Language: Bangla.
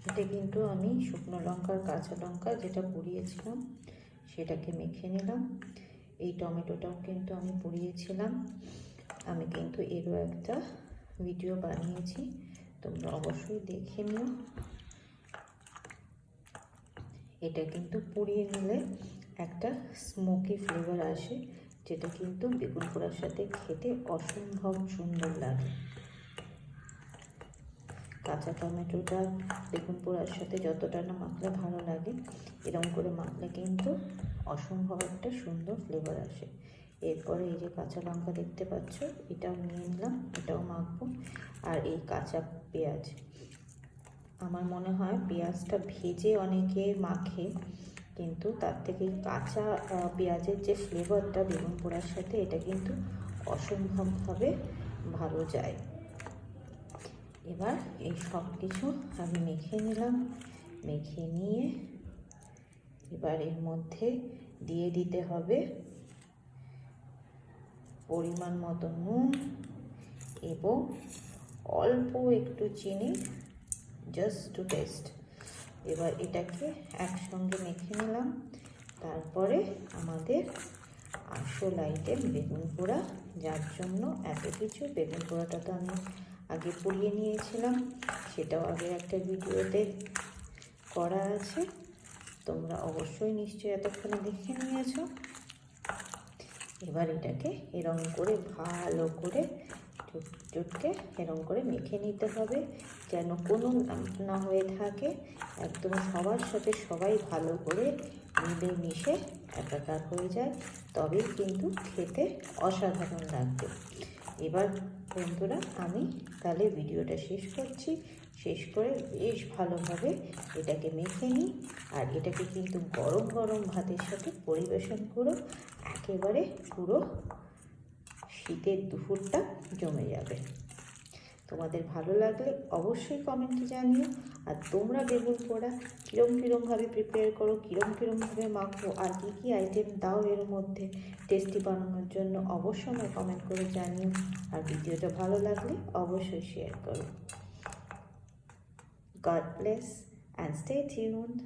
এটা কিন্তু আমি শুকনো লঙ্কা আর কাঁচা লঙ্কা যেটা পুড়িয়েছিলাম সেটাকে মেখে নিলাম। এই টমেটোটাও কিন্তু আমি পুড়িয়েছিলাম। আমি কিন্তু এরও একটা ভিডিও বানিয়েছি, তোমরা অবশ্যই দেখে নিও। এটা কিন্তু পুড়িয়ে নিলে একটা স্মোকি ফ্লেভার আসে, যেটা কিন্তু বেগুন পোড়ার সাথে খেতে অসম্ভব সুন্দর লাগে। কাঁচা টমেটোটা বেগুন পোড়ার সাথে যতটা না মাখলে ভালো লাগে, এরকম করে মাখলে কিন্তু অসম্ভব একটা সুন্দর ফ্লেভার আসে। এরপরে এই যে কাঁচা লঙ্কা দেখতে পাচ্ছ, এটাও নিয়ে নিলাম, এটাও মাখবো। আর এই কাঁচা পেঁয়াজ, আমার মনে হয় পেঁয়াজটা ভেজে অনেকে মাখে, কিন্তু তার থেকে কাঁচা পেঁয়াজের যে ফ্লেভারটা বেগুন পোড়ার সাথে, এটা কিন্তু অসম্ভবভাবে ভালো যায়। এবার এই সব কিছু আমি মেখে নিলাম। মেখে নিয়ে এবার এর মধ্যে দিয়ে দিতে হবে পরিমাণ মতো নুন এবং অল্প একটু চিনি, জাস্ট টু টেস্ট। এবার এটাকে একসঙ্গে মেখে নিলাম। তারপরে আমাদের আসল আইটেম বেগুন পোড়া, যার জন্য এত কিছু। বেগুন পোড়াটা তো আমি আগে পুড়িয়ে নিয়েছিলাম, সেটাও আগে একটা ভিডিওতে করা আছে, তোমরা অবশ্যই নিশ্চয়ই এতক্ষণে দেখে নিয়েছো। এবার এটাকে এরকম করে ভালো করে চটকে এরকম করে মেখে নিতে হবে, যেন কোনো না হয়ে থাকে। একদম সবার সাথে সবাই ভালো করে মিলে মিশে একাকার হয়ে যায়, তবেই কিন্তু খেতে অসাধারণ লাগবে। এবার বন্ধুরা, আমি তাহলে ভিডিওটা শেষ করছি। শেষ করে বেশ ভালোভাবে এটাকে মেখে নিই। আর এটাকে কিন্তু গরম গরম ভাতের সাথে পরিবেশন করো, একেবারে পুরো শীতের দুপুরটা জমে যাবে। তোমাদের ভালো লাগলে অবশ্যই কমেন্টে জানিও। আর তোমরা বেগুন পোড়া কীরমভাবে প্রিপেয়ার করো, কীরমভাবে মাখো, আর কী কী আইটেম দাও এর মধ্যে টেস্টি বানানোর জন্য, অবশ্যই আমায় কমেন্ট করে জানিও। আর ভিডিওটা ভালো লাগলে অবশ্যই শেয়ার করো। God bless and stay tuned.